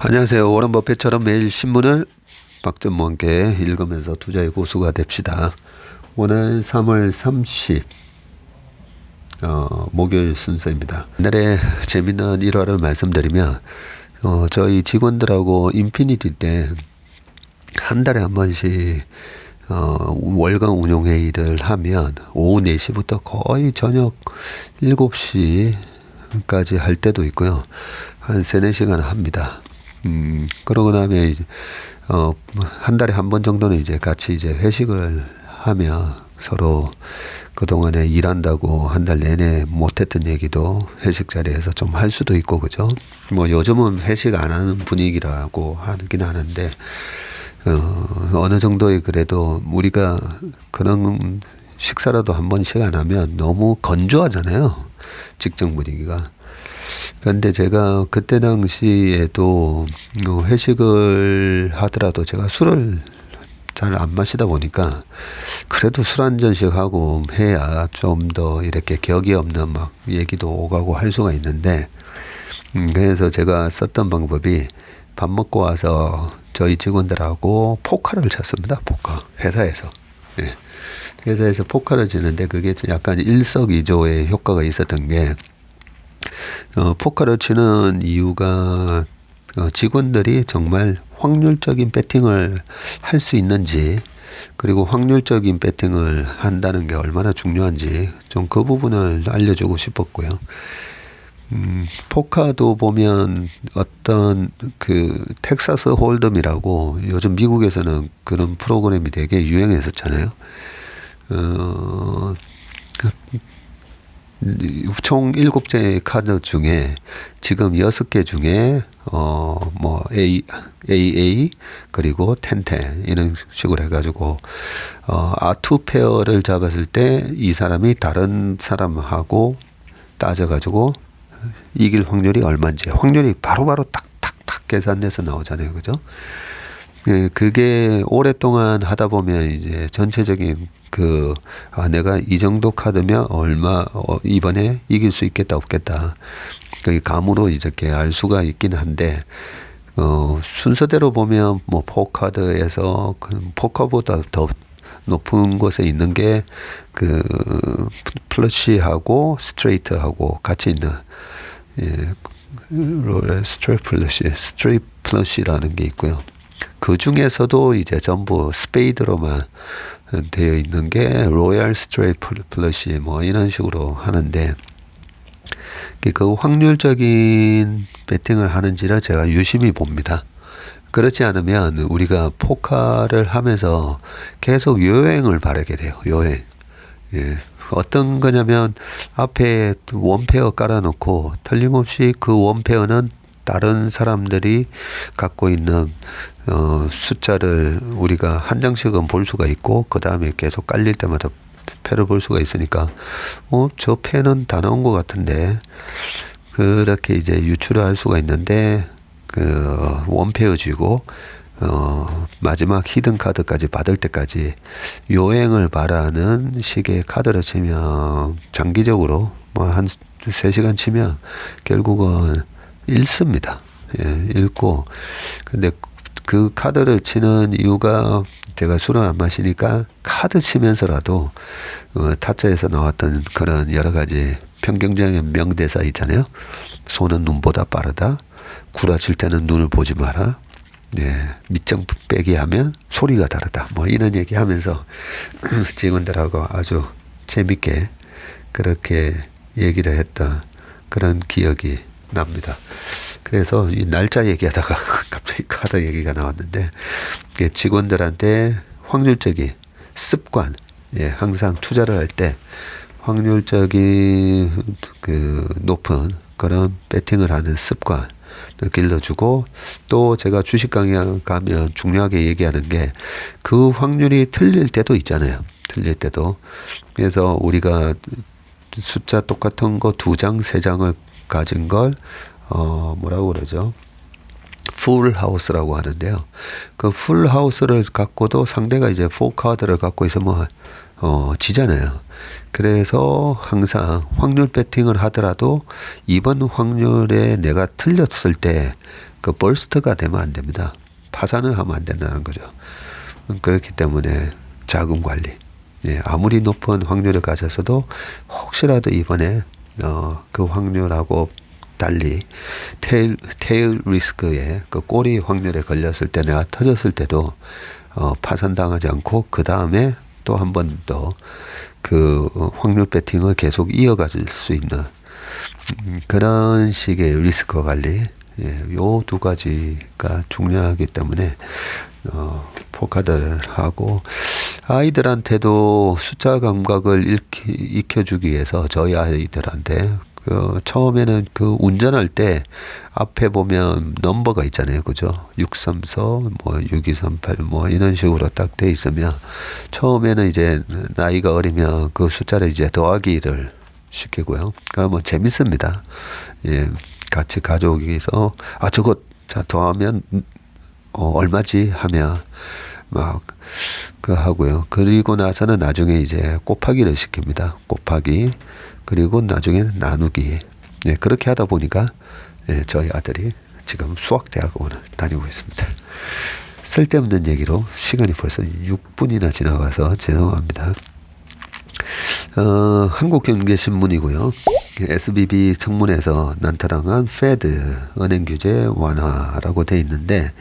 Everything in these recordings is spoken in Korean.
안녕하세요. 워런 버핏처럼 매일 신문을 박전무 함께 읽으면서 투자의 고수가 됩시다. 오늘 3월 30 목요일 순서입니다. 옛날에 재밌는 일화를 말씀드리면 저희 직원들하고 인피니티 때 한 달에 한 번씩 월간 운용회의를 하면 오후 4시부터 거의 저녁 7시까지 할 때도 있고요. 한 3-4시간 합니다. 그러고 나면 이제, 한 달에 한 번 정도는 이제 같이 이제 회식을 하며 서로 그동안에 일한다고 한 달 내내 못했던 얘기도 회식 자리에서 좀 할 수도 있고, 그죠? 뭐 요즘은 회식 안 하는 분위기라고 하긴 하는데, 어느 정도의 그래도 우리가 그런 식사라도 한 번씩 안 하면 너무 건조하잖아요. 직장 분위기가. 그런데 제가 그때 당시에도 회식을 하더라도 제가 술을 잘 안 마시다 보니까 그래도 술 한 잔씩 하고 해야 좀 더 이렇게 격이 없는 막 얘기도 오가고 할 수가 있는데, 그래서 제가 썼던 방법이 밥 먹고 와서 저희 직원들하고 포카를 쳤습니다. 포카. 회사에서. 예. 회사에서 포카를 치는데 그게 약간 일석이조의 효과가 있었던 게, 포커를 치는 이유가 직원들이 정말 확률적인 배팅을 할 수 있는지, 그리고 확률적인 배팅을 한다는 게 얼마나 중요한지 좀 그 부분을 알려주고 싶었고요. 포카도 보면 어떤 그 텍사스 홀덤이라고 요즘 미국에서는 그런 프로그램이 되게 유행했었잖아요. 총 7개의 카드 중에 지금 6개 중에 뭐 AA 그리고 10 이런 식으로 해가지고 아투 페어를 잡았을 때 이 사람이 다른 사람하고 따져가지고 이길 확률이 얼마인지 확률이 바로바로 탁탁탁 계산돼서 나오잖아요, 그죠? 예, 그게 오랫동안 하다 보면 이제 전체적인 내가 이 정도 카드면 얼마, 이번에 이길 수 있겠다, 없겠다. 그 감으로 이렇게 알 수가 있긴 한데, 순서대로 보면 뭐 포카드에서 포커보다 더 높은 곳에 있는 게 플러시하고 스트레이트하고 같이 있는, 예, 스트레이트 플러시라는 게 있고요. 그 중에서도 이제 전부 스페이드로만 되어 있는 게 로얄 스트레이트 플러시 뭐 이런 식으로 하는데, 그 확률적인 배팅을 하는지를 제가 유심히 봅니다. 그렇지 않으면 우리가 포카를 하면서 계속 요행을 바라게 돼요. 요행. 예. 어떤 거냐면 앞에 원페어 깔아놓고 틀림없이 그 원페어는 다른 사람들이 갖고 있는 숫자를 우리가 한 장씩은 볼 수가 있고, 그 다음에 계속 깔릴 때마다 패를 볼 수가 있으니까 저 패는 다 나온 것 같은데, 그렇게 이제 유추를 할 수가 있는데, 원페어 쥐고 마지막 히든 카드까지 받을 때까지 요행을 바라는 식의 카드를 치면 장기적으로 뭐 한 3시간 치면 결국은 읽습니다. 예, 읽고. 근데 그 카드를 치는 이유가, 제가 술을 안 마시니까 카드 치면서라도 타짜에서 나왔던 그런 여러 가지 평경적인 명대사 있잖아요. 손은 눈보다 빠르다. 구라칠 때는 눈을 보지 마라. 네, 밑장 빼기 하면 소리가 다르다. 뭐 이런 얘기 하면서 직원들하고 아주 재밌게 그렇게 얘기를 했던 그런 기억이 납니다. 그래서 이 날짜 얘기하다가 갑자기 카드 얘기가 나왔는데, 직원들한테 확률적인 습관, 예, 항상 투자를 할 때 확률적인 높은 그런 배팅을 하는 습관을 길러주고, 또 제가 주식 강의 가면 중요하게 얘기하는 게 그 확률이 틀릴 때도 있잖아요. 틀릴 때도. 그래서 우리가 숫자 똑같은 거 2장, 3장을 가진 걸 뭐라고 그러죠? 풀 하우스라고 하는데요. 그 풀 하우스를 갖고도 상대가 이제 4카드를 갖고 있으면 지잖아요. 그래서 항상 확률 배팅을 하더라도 이번 확률에 내가 틀렸을 때 그 버스트가 되면 안 됩니다. 파산을 하면 안 된다는 거죠. 그렇기 때문에 자금 관리. 예, 아무리 높은 확률을 가졌어도 혹시라도 이번에 그 확률하고 달리 테일 리스크에 그 꼬리 확률에 걸렸을 때 내가 터졌을 때도 파산당하지 않고 그 다음에 또 한 번 더 그 확률 배팅을 계속 이어갈 수 있는 그런 식의 리스크 관리, 예, 요 두 가지가 중요하기 때문에 포카드를 하고 아이들한테도 숫자 감각을 익혀주기 위해서 저희 아이들한테 처음에는 그 운전할 때 앞에 보면 넘버가 있잖아요. 그죠? 634, 뭐 6238, 뭐 이런 식으로 딱 돼 있으면 처음에는 이제 나이가 어리면 그 숫자를 이제 더하기를 시키고요. 그러면 재밌습니다. 예, 같이 가족이서 저거 자 더하면 얼마지 하면 막 그 하고요. 그리고 나서는 나중에 이제 곱하기를 시킵니다. 곱하기. 그리고 나중에 나누기. 예, 그렇게 하다 보니까 예, 저희 아들이 지금 수학대학원을 다니고 있습니다. 쓸데없는 얘기로 시간이 벌써 6분이나 지나가서 죄송합니다. 한국경제신문이고요. SBB 청문회에서 난타당한 페드 은행 규제 완화라고 돼 있는데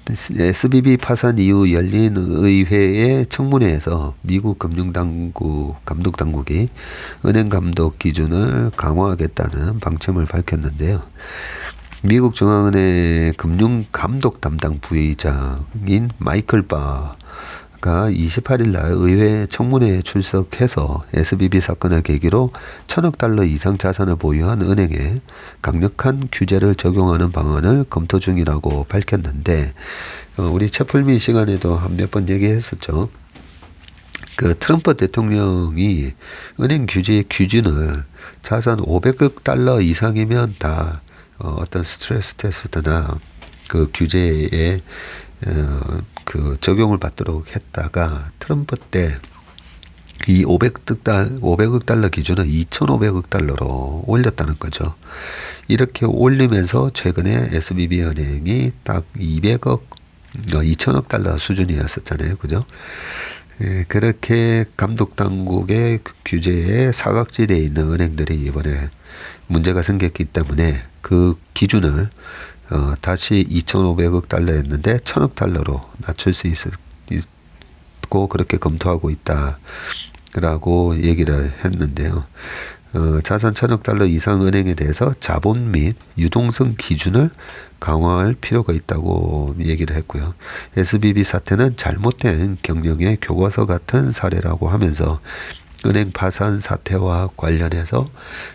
SBB 파산 이후 열린 의회의 청문회에서 미국 감독당국이 은행 감독 기준을 강화하겠다는 방침을 밝혔는데요. 미국 중앙은행 금융감독 담당 부의장인 마이클 바가 28일 날 의회 청문회에 출석해서 SBB 사건을 계기로 $1,000억 이상 자산을 보유한 은행에 강력한 규제를 적용하는 방안을 검토 중이라고 밝혔는데 우리 채플미 시간에도 몇 번 얘기했었죠. 그 트럼프 대통령이 은행 규제 기준을 자산 $500억 이상이면 다 어떤 스트레스 테스트나 그 규제에 그 적용을 받도록 했다가 트럼프 때 이 $500억 기준을 $2,500로 올렸다는 거죠. 이렇게 올리면서 최근에 SBB 은행이 딱 $2,000억 수준이었었잖아요. 그죠? 예, 그렇게 감독 당국의 규제에 사각지대에 있는 은행들이 이번에 문제가 생겼기 때문에 그 기준을 다시 $2,500억 $1,000억 낮출 수 있고 그렇게 검토하고 있다라고 얘기를 했는데요. 자산 $1,000억 이상 은행에 대해서 자본 및 유동성 기준을 강화할 필요가 있다고 얘기를 했고요. SBB 사태는 잘못된 경영의 교과서 같은 사례라고 하면서 은행 파산 사태와 관련해서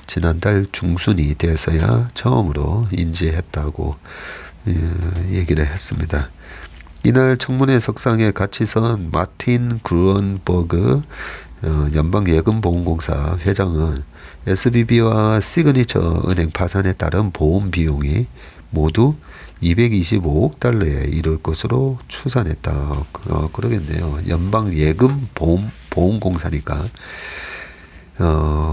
지난달 중순이 돼서야 처음으로 인지했다고 얘기를 했습니다. 이날 청문회 석상에 같이 선 마틴 그루언버그 연방예금보험공사 회장은 SBB와 시그니처 은행 파산에 따른 보험 비용이 모두 $225억 이를 것으로 추산했다. 그러겠네요. 연방예금보험공사니까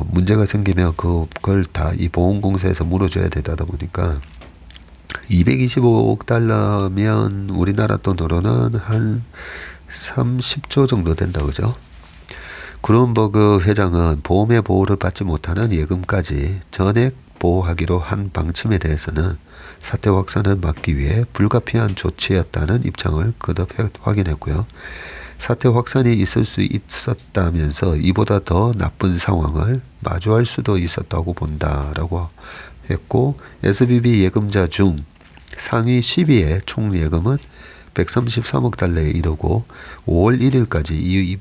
문제가 생기면 그걸 다 이 보험공사에서 물어줘야 되다 보니까 $225억 우리나라 돈으로는 한 30조 정도 된다 그죠? 그룬버그 회장은 보험의 보호를 받지 못하는 예금까지 전액 보호하기로 한 방침에 대해서는 사태 확산을 막기 위해 불가피한 조치였다는 입장을 거듭 확인했고요. 사태 확산이 있을 수 있었다면서 이보다 더 나쁜 상황을 마주할 수도 있었다고 본다라고 했고 SBB 예금자 중 상위 10위의 총 예금은 $133억 이르고 5월 1일까지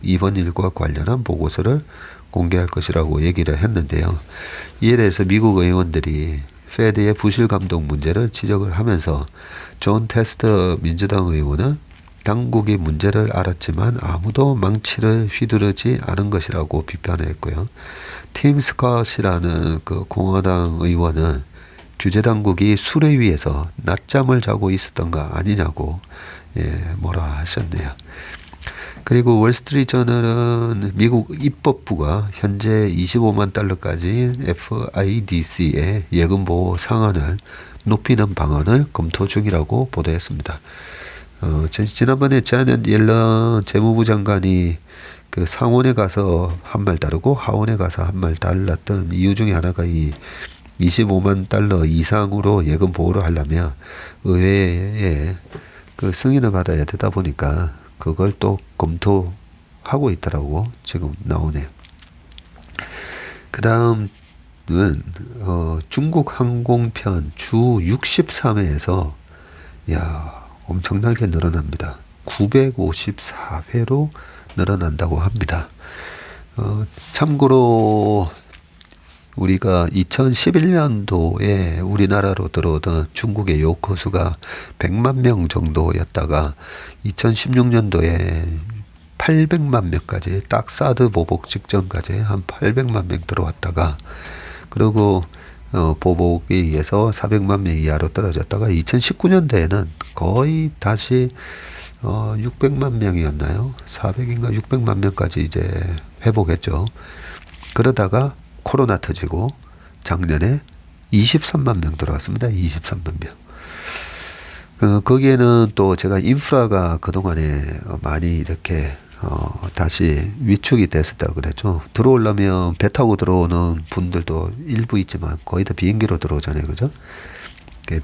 이번 일과 관련한 보고서를 공개할 것이라고 얘기를 했는데요. 이에 대해서 미국 의원들이 페드의 부실 감독 문제를 지적을 하면서 존 테스터 민주당 의원은 당국이 문제를 알았지만 아무도 망치를 휘두르지 않은 것이라고 비판을 했고요. 팀 스캇이라는 그 공화당 의원은 규제 당국이 수레위에서 낮잠을 자고 있었던가 아니냐고 뭐라 하셨네요. 그리고 월스트리트저널은 미국 입법부가 현재 25만 달러까지 FIDC의 예금 보호 상한을 높이는 방안을 검토 중이라고 보도했습니다. 지난번에 자넷 옐런 재무부 장관이 그 상원에 가서 한 말 다르고 하원에 가서 한 말 달랐던 이유 중에 하나가 이 25만 달러 이상으로 예금 보호를 하려면 의회에 그 승인을 받아야 되다 보니까 그걸 또 검토하고 있더라고 지금 나오네요. 그 다음은 중국 항공편 주 63회에서 엄청나게 늘어납니다. 954회로 늘어난다고 합니다. 참고로 우리가 2011년도에 우리나라로 들어오던 중국의 요커수가 100만 명 정도였다가 2016년도에 800만 명까지 딱 사드 보복 직전까지 한 800만 명 들어왔다가 그리고 보복에 의해서 400만 명 이하로 떨어졌다가 2019년도에는 거의 다시 600만 명이었나요? 400인가 600만 명까지 이제 회복했죠. 그러다가 코로나 터지고 작년에 23만 명 들어왔습니다. 23만 명. 거기에는 또 제가 인프라가 그동안에 많이 이렇게 다시 위축이 됐었다고 그랬죠. 들어오려면 배 타고 들어오는 분들도 일부 있지만 거의 다 비행기로 들어오잖아요. 그죠?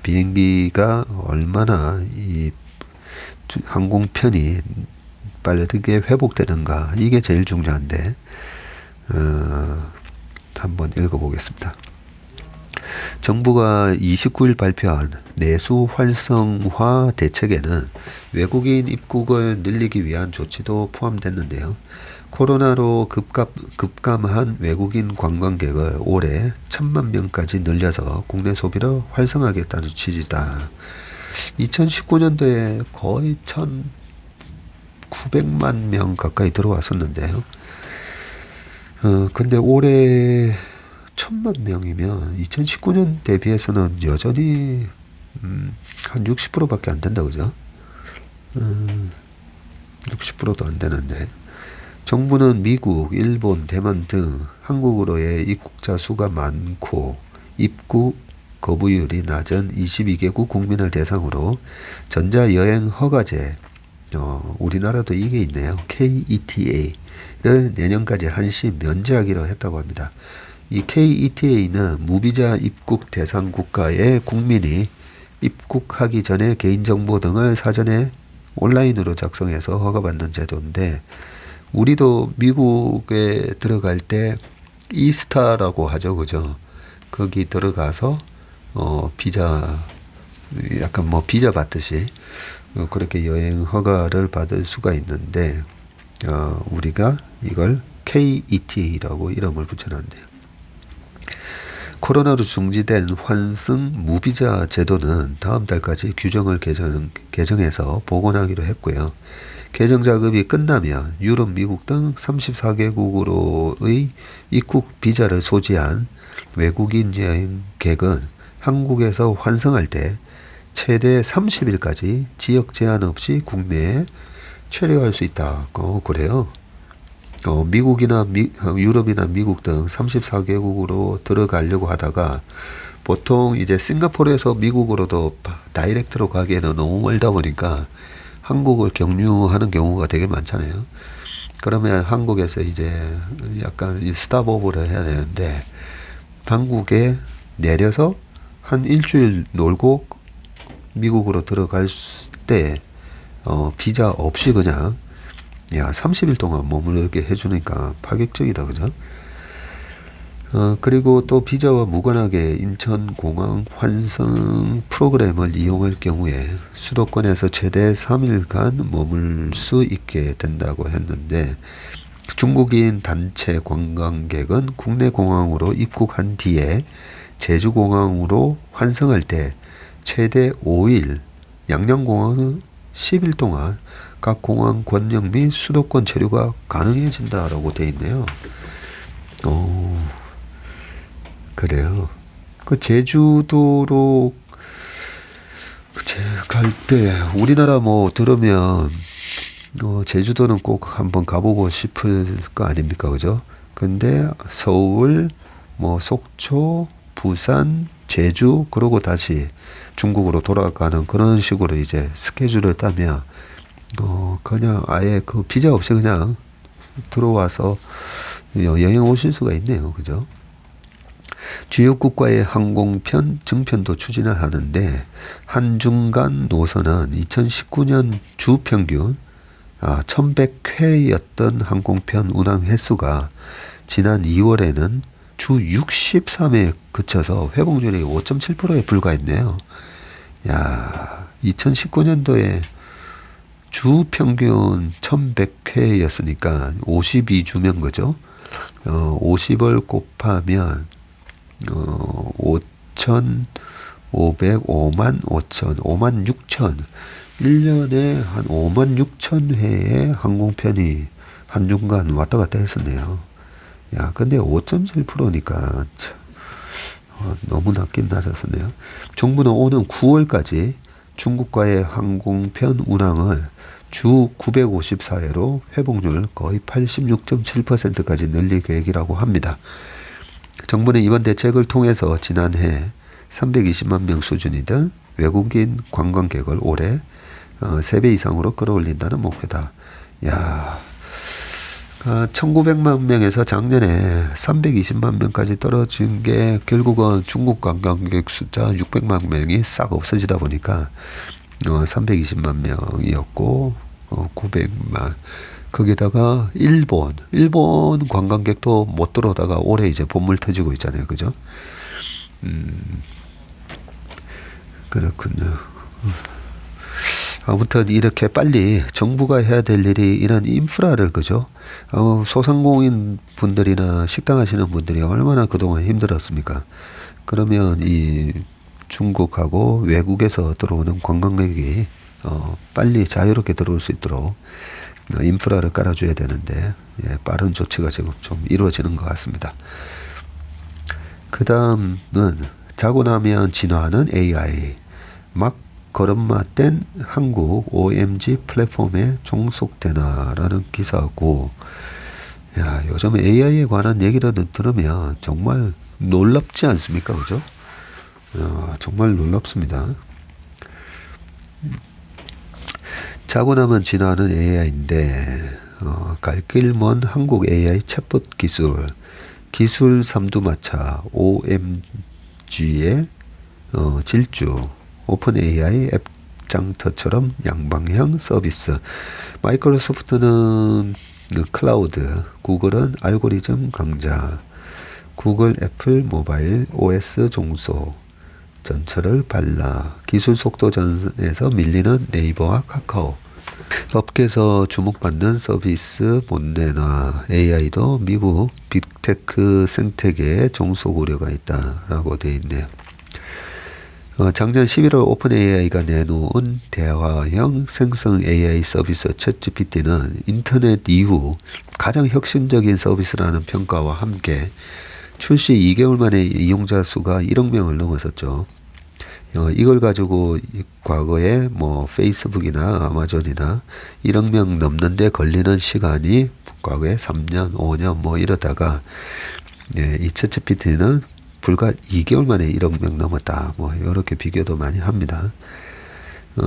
비행기가 얼마나 이 항공편이 빠르게 회복되는가 이게 제일 중요한데 한번 읽어보겠습니다. 정부가 29일 발표한 내수 활성화 대책에는 외국인 입국을 늘리기 위한 조치도 포함됐는데요. 코로나로 급감한 외국인 관광객을 올해 1,000만 명까지 늘려서 국내 소비를 활성화하겠다는 취지다. 2019년도에 거의 1,900만 명 가까이 들어왔었는데요. 근데 올해 1,000만 명이면 2019년 대비해서는 여전히 한 60%밖에 안 된다, 그죠? 60%도 안 되는데 정부는 미국, 일본, 대만 등 한국으로의 입국자 수가 많고 입국 거부율이 낮은 22개국 국민을 대상으로 전자여행 허가제, 우리나라도 이게 있네요. KETA를 내년까지 한시 면제하기로 했다고 합니다. 이 KETA는 무비자 입국 대상 국가의 국민이 입국하기 전에 개인정보 등을 사전에 온라인으로 작성해서 허가받는 제도인데 우리도 미국에 들어갈 때 이스타라고 하죠. 그죠? 거기 들어가서 비자 약간 뭐 비자 받듯이 그렇게 여행 허가를 받을 수가 있는데 우리가 이걸 KETA라고 이름을 붙여놨네요. 코로나로 중지된 환승 무비자 제도는 다음 달까지 규정을 개정해서 복원하기로 했고요. 개정 작업이 끝나면 유럽, 미국 등 34개국으로의 입국 비자를 소지한 외국인 여행객은 한국에서 환승할 때 최대 30일까지 지역 제한 없이 국내에 체류할 수 있다. 그래요. 미국이나 유럽이나 미국 등 34개국으로 들어가려고 하다가 보통 이제 싱가포르에서 미국으로도 다이렉트로 가기에는 너무 멀다 보니까 한국을 경유하는 경우가 되게 많잖아요. 그러면 한국에서 이제 약간 스탑오버를 해야 되는데 한국에 내려서 한 일주일 놀고 미국으로 들어갈 때 비자 없이 그냥 30일 동안 머무르게 해주니까 파격적이다, 그죠? 그리고 또 비자와 무관하게 인천공항 환승 프로그램을 이용할 경우에 수도권에서 최대 3일간 머물 수 있게 된다고 했는데 중국인 단체 관광객은 국내 공항으로 입국한 뒤에 제주공항으로 환승할 때 최대 5일, 양양공항은 10일 동안 각 공항 권역 및 수도권 체류가 가능해진다라고 되어 있네요. 그래요. 그 제주도로 갈 때 우리나라 뭐 들으면 제주도는 꼭 한번 가보고 싶을 거 아닙니까, 그죠? 근데 서울, 뭐 속초, 부산, 제주, 그러고 다시 중국으로 돌아가는 그런 식으로 이제 스케줄을 따면 그냥 아예 그 비자 없이 그냥 들어와서 여행 오실 수가 있네요, 그죠? 주요 국가의 항공편 증편도 추진을 하는데 한중간 노선은 2019년 주 평균 1100회였던 항공편 운항 횟수가 지난 2월에는 주 63회에 그쳐서 회복률이 5.7%에 불과했네요. 야, 2019년도에 주 평균 1100회였으니까 52주면 그죠? 50을 곱하면 5,500, 5만 5천, 5만 6천 1년에 한 5만 6천 회의 항공편이 한중간 왔다 갔다 했었네요. 야, 근데 5.7%니까 너무 낮긴 낮았었네요. 정부는 오는 9월까지 중국과의 항공편 운항을 주 954회로 회복률 거의 86.7%까지 늘릴 계획이라고 합니다. 정부는 이번 대책을 통해서 지난해 320만 명 수준이던 외국인 관광객을 올해 3배 이상으로 끌어올린다는 목표다. 야, 1900만 명에서 작년에 320만 명까지 떨어진 게 결국은 중국 관광객 숫자 600만 명이 싹 없어지다 보니까 320만 명이었고 900만 거기다가 일본 관광객도 못 들어오다가 올해 이제 본물 터지고 있잖아요, 그죠? 그렇군요. 아무튼 이렇게 빨리 정부가 해야 될 일이 이런 인프라를, 그죠? 소상공인 분들이나 식당 하시는 분들이 얼마나 그동안 힘들었습니까? 그러면 이 중국하고 외국에서 들어오는 관광객이 빨리 자유롭게 들어올 수 있도록 인프라를 깔아줘야 되는데 빠른 조치가 지금 좀 이루어지는 것 같습니다. 그 다음은 자고 나면 진화하는 AI, 막 걸음마 뗀 한국 OMG 플랫폼에 종속되나라는 기사고, 야, 요즘 AI에 관한 얘기를 들으면 정말 놀랍지 않습니까, 그죠? 정말 놀랍습니다. 자고 나면 진화하는 AI인데 갈 길 먼 한국 AI 챗봇 기술 삼두마차 OMG의 질주, 오픈 AI 앱장터처럼 양방향 서비스. 마이크로소프트는 클라우드, 구글은 알고리즘 강자, 구글, 애플, 모바일, OS 종속, 전철을 발라, 기술 속도전에서 밀리는 네이버와 카카오. 업계에서 주목받는 서비스 못 내놔. AI도 미국 빅테크 생태계에 종속 우려가 있다라고 되어 있네요. 작년 11월 오픈 AI가 내놓은 대화형 생성 AI 서비스 챗GPT는 인터넷 이후 가장 혁신적인 서비스라는 평가와 함께 출시 2개월 만에 이용자 수가 1억 명을 넘어섰죠. 이걸 가지고 과거에 뭐 페이스북이나 아마존이나 1억 명 넘는데 걸리는 시간이 과거에 3년, 5년 뭐 이러다가 이 챗GPT는 불과 2개월 만에 1억 명 넘었다. 뭐 이렇게 비교도 많이 합니다.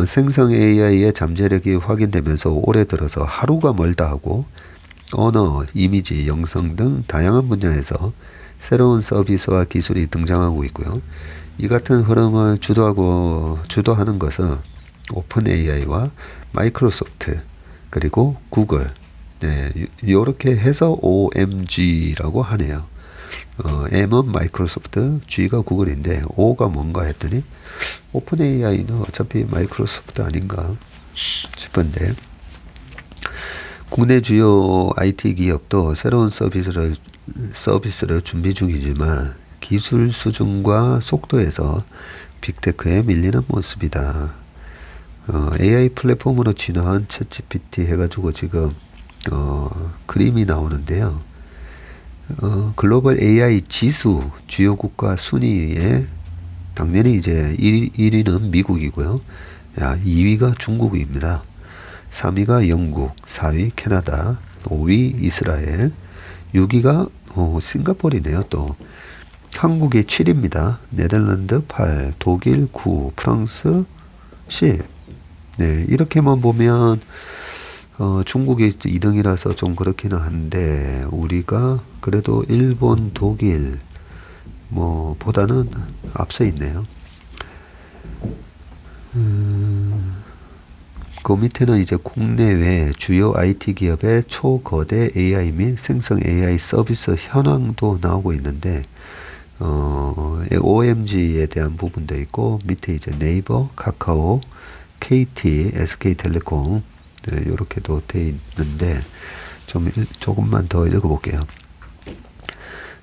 생성 AI의 잠재력이 확인되면서 올해 들어서 하루가 멀다 하고 언어, 이미지, 영상 등 다양한 분야에서 새로운 서비스와 기술이 등장하고 있고요. 이 같은 흐름을 주도하는 것은 오픈 AI와 마이크로소프트 그리고 구글, 이렇게 해서 OMG라고 하네요. M은 마이크로소프트, G가 구글인데 O가 뭔가 했더니 오픈 AI는 어차피 마이크로소프트 아닌가 싶은데, 국내 주요 IT 기업도 새로운 서비스를 준비 중이지만 기술 수준과 속도에서 빅테크에 밀리는 모습이다. AI 플랫폼으로 진화한 챗GPT 해가지고 지금 그림이 나오는데요. 글로벌 AI 지수 주요 국가 순위에 당연히 이제 1위는 미국이고요. 2위가 중국입니다. 3위가 영국, 4위 캐나다, 5위 이스라엘, 6위가 싱가포르이네요. 또 한국이 7위입니다. 네덜란드 8, 독일 9, 프랑스 10. 네, 이렇게만 보면 중국이 2등이라서 좀 그렇기는 한데 우리가 그래도 일본, 독일 보다는 앞서 있네요. 그 밑에는 이제 국내외 주요 IT 기업의 초거대 AI 및 생성 AI 서비스 현황도 나오고 있는데 OMG에 대한 부분도 있고 밑에 이제 네이버, 카카오, KT, SK텔레콤 이렇게도 돼 있는데 조금만 더 읽어볼게요.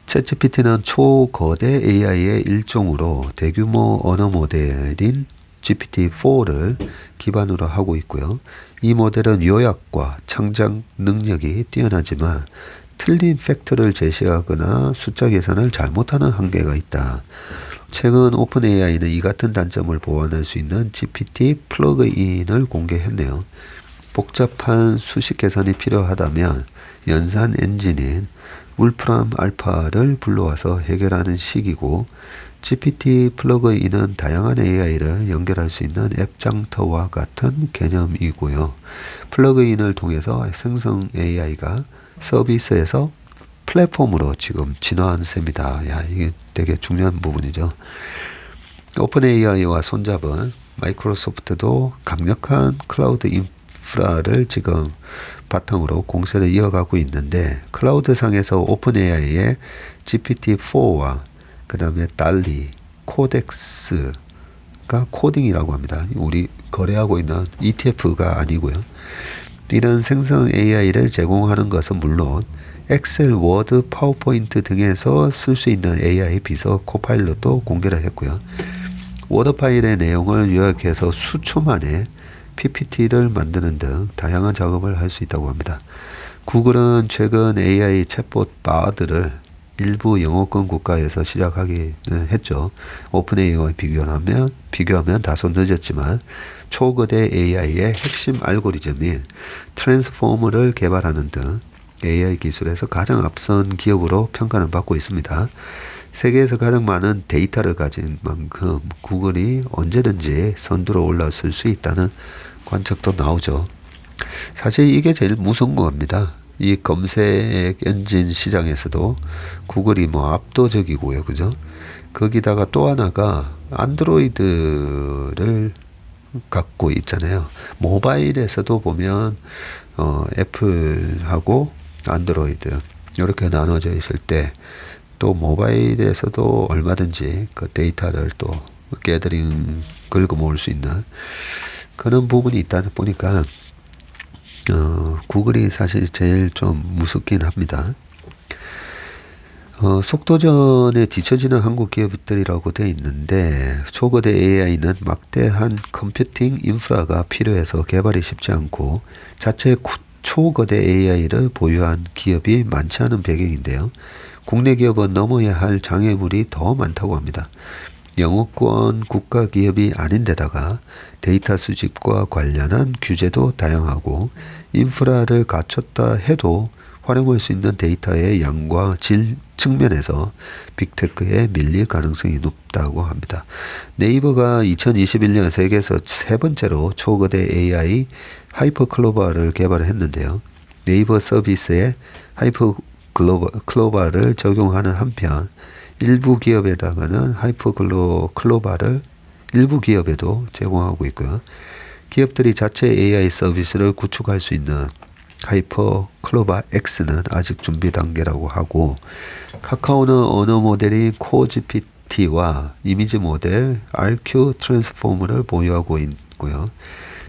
챗GPT는 초거대 AI의 일종으로 대규모 언어 모델인 GPT-4를 기반으로 하고 있고요. 이 모델은 요약과 창작 능력이 뛰어나지만 틀린 팩트를 제시하거나 숫자 계산을 잘못하는 한계가 있다. 최근 오픈 AI는 이 같은 단점을 보완할 수 있는 GPT 플러그인을 공개했네요. 복잡한 수식 계산이 필요하다면 연산 엔진인 울프람 알파를 불러와서 해결하는 식이고 GPT 플러그인은 다양한 AI를 연결할 수 있는 앱 장터와 같은 개념이고요. 플러그인을 통해서 생성 AI가 서비스에서 플랫폼으로 지금 진화하는 셈이다. 이게 되게 중요한 부분이죠. 오픈 AI와 손잡은 마이크로소프트도 강력한 클라우드 인프라를 지금 바탕으로 공세를 이어가고 있는데 클라우드 상에서 오픈 AI의 GPT-4와 그 다음에 달리, 코덱스가 코딩이라고 합니다. 우리 거래하고 있는 ETF가 아니고요. 이런 생성 AI를 제공하는 것은 물론 엑셀, 워드, 파워포인트 등에서 쓸 수 있는 AI 비서 코파일럿도 공개를 했고요. 워드 파일의 내용을 요약해서 수초 만에 PPT를 만드는 등 다양한 작업을 할 수 있다고 합니다. 구글은 최근 AI 챗봇 바드를 일부 영어권 국가에서 시작하긴 했죠. 오픈 AI와 비교하면 다소 늦었지만 초거대 AI의 핵심 알고리즘인 트랜스포머를 개발하는 등 AI 기술에서 가장 앞선 기업으로 평가는 받고 있습니다. 세계에서 가장 많은 데이터를 가진 만큼 구글이 언제든지 선두로 올라설 수 있다는 관측도 나오죠. 사실 이게 제일 무서운 겁니다. 이 검색 엔진 시장에서도 구글이 압도적이고요. 그죠? 거기다가 또 하나가 안드로이드를 갖고 있잖아요. 모바일에서도 보면 애플하고 안드로이드 이렇게 나눠져 있을 때 또 모바일에서도 얼마든지 그 데이터를 또 게더링 긁어 모을 수 있는 그런 부분이 있다 보니까 구글이 사실 제일 좀 무섭긴 합니다. 속도전에 뒤처지는 한국 기업들이라고 되어 있는데 초거대 AI는 막대한 컴퓨팅 인프라가 필요해서 개발이 쉽지 않고 자체 초거대 AI를 보유한 기업이 많지 않은 배경인데요. 국내 기업은 넘어야 할 장애물이 더 많다고 합니다. 영어권 국가 기업이 아닌데다가 데이터 수집과 관련한 규제도 다양하고 인프라를 갖췄다 해도 활용할 수 있는 데이터의 양과 질 측면에서 빅테크에 밀릴 가능성이 높다고 합니다. 네이버가 2021년 세계에서 세 번째로 초거대 AI 하이퍼클로바를 개발했는데요. 네이버 서비스에 하이퍼클로바를 적용하는 한편 일부 기업에다가는 하이퍼클로바를 일부 기업에도 제공하고 있고요. 기업들이 자체 AI 서비스를 구축할 수 있는 하이퍼클로바 X는 아직 준비 단계라고 하고 카카오는 언어 모델인 코GPT와 이미지 모델 RQ 트랜스포머를 보유하고 있고요.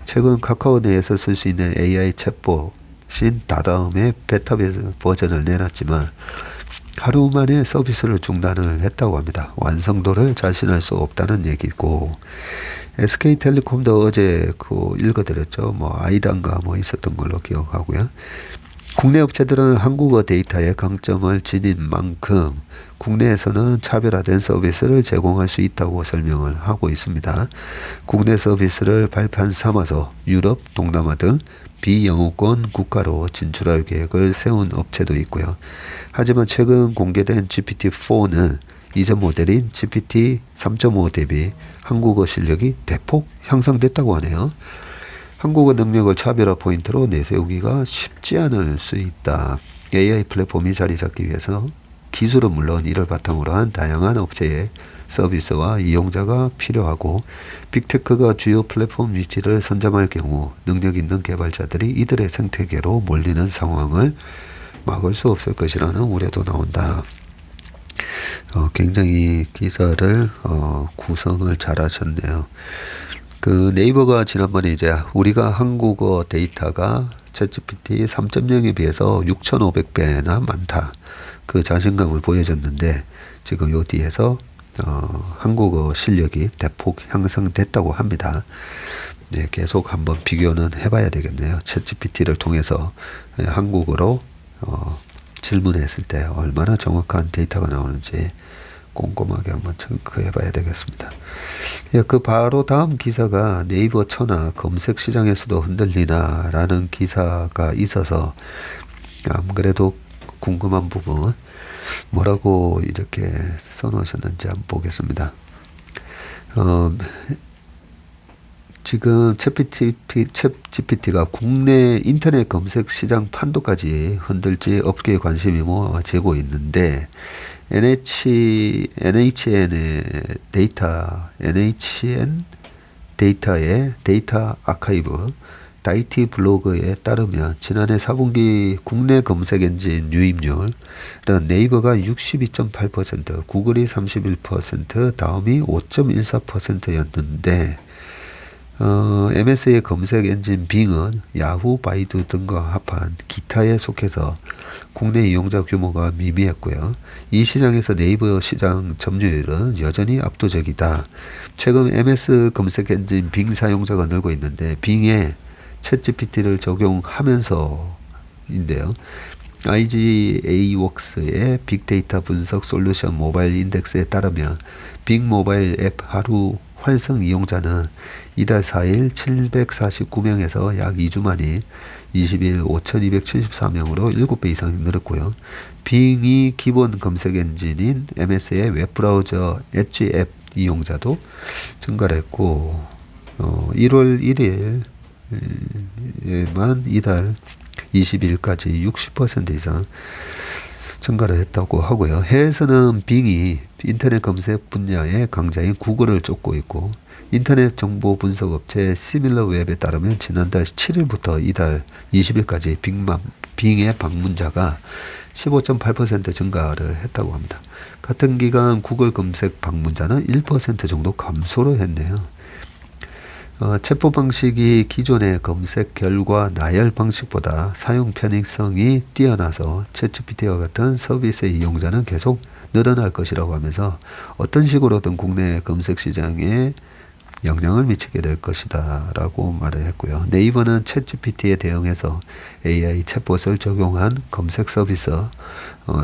최근 카카오 내에서 쓸 수 있는 AI 챗봇인 다다음에 베타 버전을 내놨지만 하루 만에 서비스를 중단을 했다고 합니다. 완성도를 자신할 수 없다는 얘기고 SK텔레콤도 어제 읽어드렸죠. 아이단가 있었던 걸로 기억하고요. 국내 업체들은 한국어 데이터의 강점을 지닌 만큼 국내에서는 차별화된 서비스를 제공할 수 있다고 설명을 하고 있습니다. 국내 서비스를 발판 삼아서 유럽, 동남아 등 비영어권 국가로 진출할 계획을 세운 업체도 있고요. 하지만 최근 공개된 GPT-4는 이전 모델인 GPT 3.5 대비 한국어 실력이 대폭 향상됐다고 하네요. 한국어 능력을 차별화 포인트로 내세우기가 쉽지 않을 수 있다. AI 플랫폼이 자리 잡기 위해서 기술은 물론 이를 바탕으로 한 다양한 업체의 서비스와 이용자가 필요하고 빅테크가 주요 플랫폼 위치를 선점할 경우 능력 있는 개발자들이 이들의 생태계로 몰리는 상황을 막을 수 없을 것이라는 우려도 나온다. 굉장히 기사를 구성을 잘 하셨네요. 그 네이버가 지난번에 이제 우리가 한국어 데이터가 챗GPT 3.0에 비해서 6,500배나 많다. 그 자신감을 보여줬는데 지금 요 뒤에서 한국어 실력이 대폭 향상됐다고 합니다. 네, 계속 한번 비교는 해봐야 되겠네요. 챗GPT를 통해서 한국어로 질문했을 때 얼마나 정확한 데이터가 나오는지 꼼꼼하게 한번 체크해 봐야 되겠습니다. 예, 그 바로 다음 기사가 네이버 천하 검색 시장에서도 흔들리나 라는 기사가 있어서 안 그래도 궁금한 부분 뭐라고 이렇게 써놓으셨는지 한번 보겠습니다. 지금 챗GPT가 국내 인터넷 검색 시장 판도까지 흔들지 업계의 관심이 모아지고 있는데 NHN의 NHN 데이터의 데이터 아카이브 다이티 블로그에 따르면 지난해 4분기 국내 검색 엔진 유입률은 네이버가 62.8%, 구글이 31%, 다음이 5.14%였는데 MS의 검색 엔진 빙은 야후, 바이두 등과 합한 기타에 속해서 국내 이용자 규모가 미미했고요. 이 시장에서 네이버 시장 점유율은 여전히 압도적이다. 최근 MS 검색 엔진 빙 사용자가 늘고 있는데 빙에 챗GPT를 적용하면서인데요. IGA웍스의 빅데이터 분석 솔루션 모바일 인덱스에 따르면 빅 모바일 앱 하루 활성 이용자는 이달 4일 749명에서 약 2주 만인 20일 5274명으로 7배 이상 늘었고요. 빙이 기본 검색 엔진인 MS의 웹브라우저 엣지 앱 이용자도 증가를 했고 1월 1일만 이달 20일까지 60% 이상 증가를 했다고 하고요. 해외에서는 빙이 인터넷 검색 분야의 강자인 구글을 쫓고 있고 인터넷 정보 분석 업체 시밀러웹에 따르면 지난달 7일부터 이달 20일까지 빙의 방문자가 15.8% 증가를 했다고 합니다. 같은 기간 구글 검색 방문자는 1% 정도 감소를 했네요. 체포 방식이 기존의 검색 결과 나열 방식보다 사용 편의성이 뛰어나서 챗GPT와 같은 서비스의 이용자는 계속 늘어날 것이라고 하면서 어떤 식으로든 국내 검색 시장에 영향을 미치게 될 것이다 라고 말을 했고요. 네이버는 챗GPT에 대응해서 AI 챗봇을 적용한 검색 서비스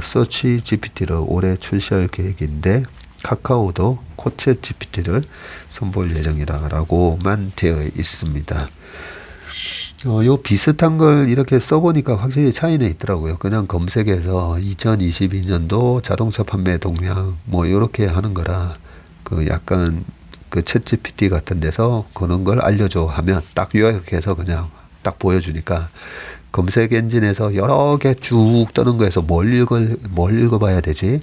서치GPT를 올해 출시할 계획인데 카카오도 코챗GPT를 선보일 예정이라고만 되어 있습니다. 요 비슷한 걸 이렇게 써보니까 확실히 차이는 있더라고요. 그냥 검색에서 2022년도 자동차 판매 동향 뭐 이렇게 하는 거라 그 약간 그 챗GPT 같은 데서 그런 걸 알려줘 하면 딱 요약해서 그냥 딱 보여주니까 검색 엔진에서 여러 개 쭉 뜨는 거에서 뭘 읽어봐야 되지?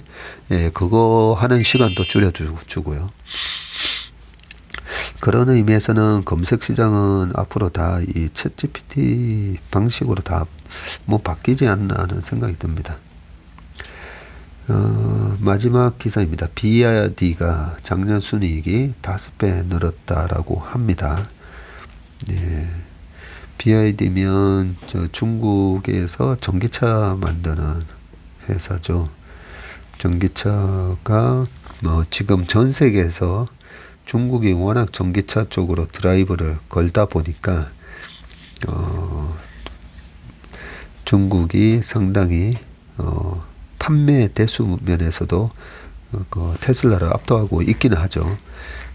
예, 그거 하는 시간도 줄여주고요. 그런 의미에서는 검색 시장은 앞으로 다 이 챗GPT 방식으로 다 뭐 바뀌지 않나 하는 생각이 듭니다. 마지막 기사입니다. BYD가 작년 순이익이 5배 늘었다라고 합니다. 예. BYD면 중국에서 전기차 만드는 회사죠. 전기차가 지금 전 세계에서 중국이 워낙 전기차 쪽으로 드라이브를 걸다 보니까 중국이 상당히 판매 대수 면에서도 그 테슬라를 압도하고 있기는 하죠.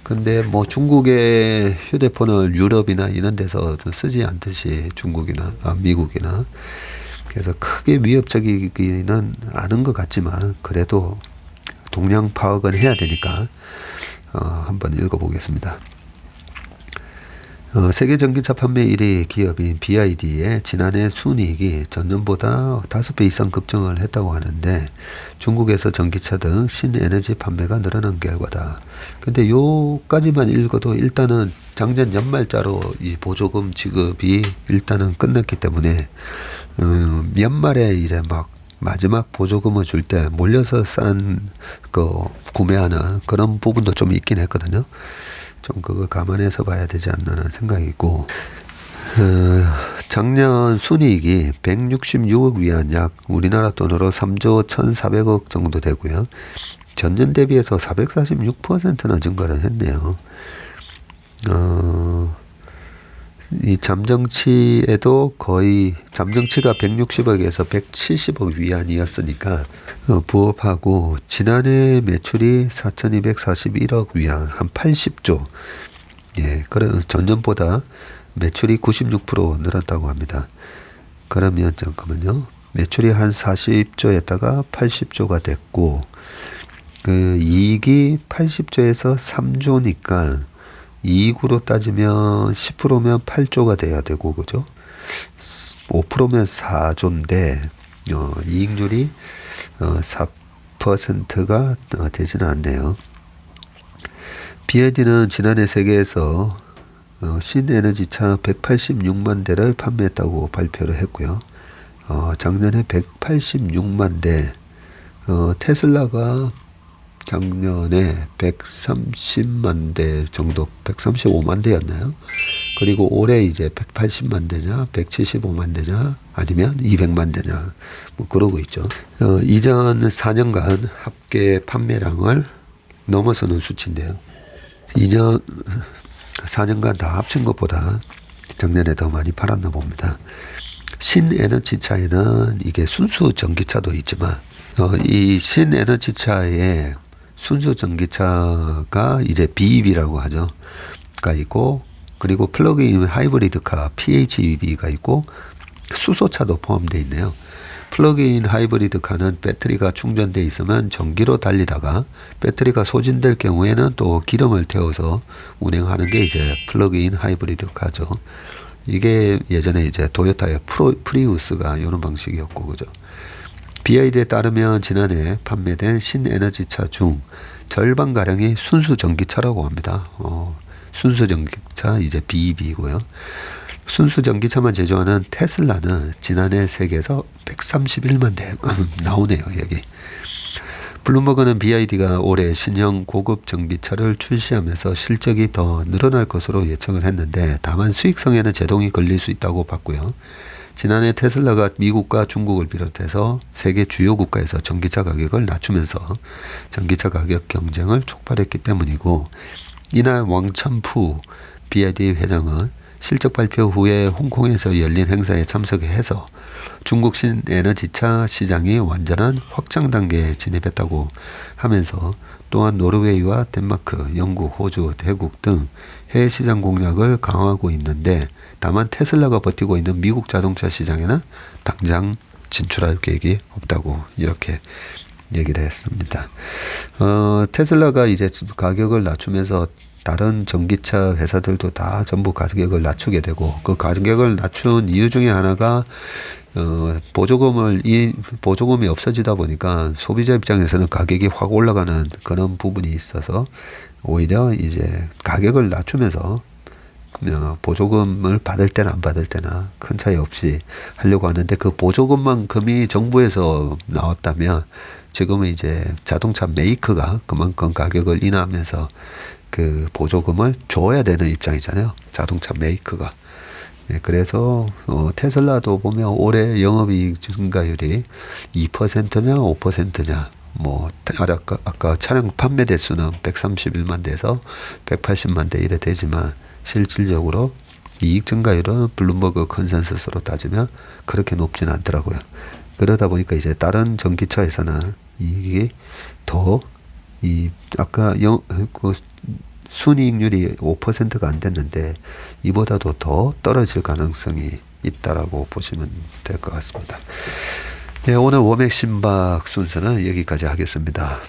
근데 뭐 중국의 휴대폰을 유럽이나 이런 데서 좀 쓰지 않듯이 중국이나 미국이나, 그래서 크게 위협적이기는 않은 것 같지만 그래도 동량 파악은 해야 되니까 한번 읽어보겠습니다. 세계 전기차 판매 1위 기업인 BYD의 지난해 순이익이 전년보다 5배 이상 급증을 했다고 하는데, 중국에서 전기차 등 신에너지 판매가 늘어난 결과다. 근데 요까지만 읽어도 일단은 작년 연말자로 이 보조금 지급이 일단은 끝났기 때문에 연말에 이제 막 마지막 보조금을 줄 때 몰려서 싼 거 구매하는 그런 부분도 좀 있긴 했거든요. 좀 그걸 감안해서 봐야 되지 않나 생각이고, 작년 순이익이 166억 위안, 약 우리나라 돈으로 3조 1,400억 정도 되고요. 전년 대비해서 446%나 증가를 했네요. 이 잠정치에도 거의 잠정치가 160억에서 170억 위안이었으니까 부업하고, 지난해 매출이 4,241억 위안, 한 80조. 예, 그래 전년보다 매출이 96% 늘었다고 합니다. 그러면 잠깐만요. 매출이 한 40조에다가 80조가 됐고, 그 이익이 80조에서 3조니까 이익으로 따지면 10%면 8조가 돼야 되고, 그죠? 5%면 4조인데 이익률이 4%가 되지는 않네요. BYD는 지난해 세계에서 신에너지차 186만 대를 판매했다고 발표를 했고요. 작년에 186만 대, 테슬라가 작년에 130만 대 정도, 135만 대였나요? 그리고 올해 이제 180만 대냐, 175만 대냐, 아니면 200만 대냐, 뭐 그러고 있죠. 이전 4년간 합계 판매량을 넘어서는 수치인데요. 이전 4년간 다 합친 것보다 작년에 더 많이 팔았나 봅니다. 신에너지차에는 이게 순수 전기차도 있지만, 이 신에너지차에 순수 전기차가 이제 BEV라고 하죠. 가 있고, 그리고 플러그인 하이브리드카 PHEV가 있고, 수소차도 포함되어 있네요. 플러그인 하이브리드카는 배터리가 충전되어 있으면 전기로 달리다가 배터리가 소진될 경우에는 또 기름을 태워서 운행하는 게 이제 플러그인 하이브리드카죠. 이게 예전에 이제 도요타의 프리우스가 이런 방식이었고, 그죠. BYD에 따르면 지난해 판매된 신에너지차 중 절반가량이 순수 전기차라고 합니다. 순수 전기차 이제 BEV고요. 순수 전기차만 제조하는 테슬라는 지난해 세계에서 131만 대 나오네요, 여기. 블룸버그는 BYD가 올해 신형 고급 전기차를 출시하면서 실적이 더 늘어날 것으로 예측을 했는데, 다만 수익성에는 제동이 걸릴 수 있다고 봤고요. 지난해 테슬라가 미국과 중국을 비롯해서 세계 주요 국가에서 전기차 가격을 낮추면서 전기차 가격 경쟁을 촉발했기 때문이고, 이날 왕천푸 BYD 회장은 실적 발표 후에 홍콩에서 열린 행사에 참석해서 중국 신에너지차 시장이 완전한 확장 단계에 진입했다고 하면서, 또한 노르웨이와 덴마크, 영국, 호주, 태국 등 해외 시장 공략을 강화하고 있는데, 다만 테슬라가 버티고 있는 미국 자동차 시장에는 당장 진출할 계획이 없다고 이렇게 얘기를 했습니다. 테슬라가 이제 가격을 낮추면서 다른 전기차 회사들도 다 전부 가격을 낮추게 되고, 그 가격을 낮춘 이유 중에 하나가 보조금이 없어지다 보니까 소비자 입장에서는 가격이 확 올라가는 그런 부분이 있어서, 오히려 이제 가격을 낮추면서 보조금을 받을 때나 안 받을 때나 큰 차이 없이 하려고 하는데, 그 보조금만큼이 정부에서 나왔다면 지금은 이제 자동차 메이커가 그만큼 가격을 인하하면서 그 보조금을 줘야 되는 입장이잖아요, 자동차 메이커가. 네, 그래서 테슬라도 보면 올해 영업이익 증가율이 2%냐 5%냐, 뭐 아까 차량 판매 대수는 131만 대에서 180만 대 이래 되지만 실질적으로 이익 증가율은 블룸버그 컨센서스로 따지면 그렇게 높지는 않더라고요. 그러다 보니까 이제 다른 전기차에서는 이익이 더, 아까 그 순이익률이 5%가 안 됐는데 이보다도 더 떨어질 가능성이 있다라고 보시면 될 것 같습니다. 네, 오늘 워맥 심박 순서는 여기까지 하겠습니다.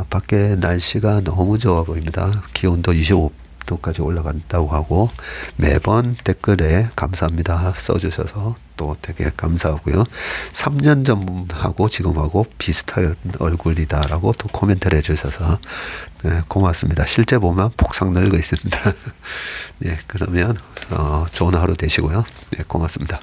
밖에 날씨가 너무 좋아 보입니다. 기온도 25도까지 올라간다고 하고 매번 댓글에 감사합니다 써주셔서 또 되게 감사하고요. 3년 전하고 지금하고 비슷한 얼굴이다라고 또 코멘트를 해주셔서 네, 고맙습니다. 실제 보면 폭삭 늙어 있습니다. 네, 그러면 좋은 하루 되시고요. 네, 고맙습니다.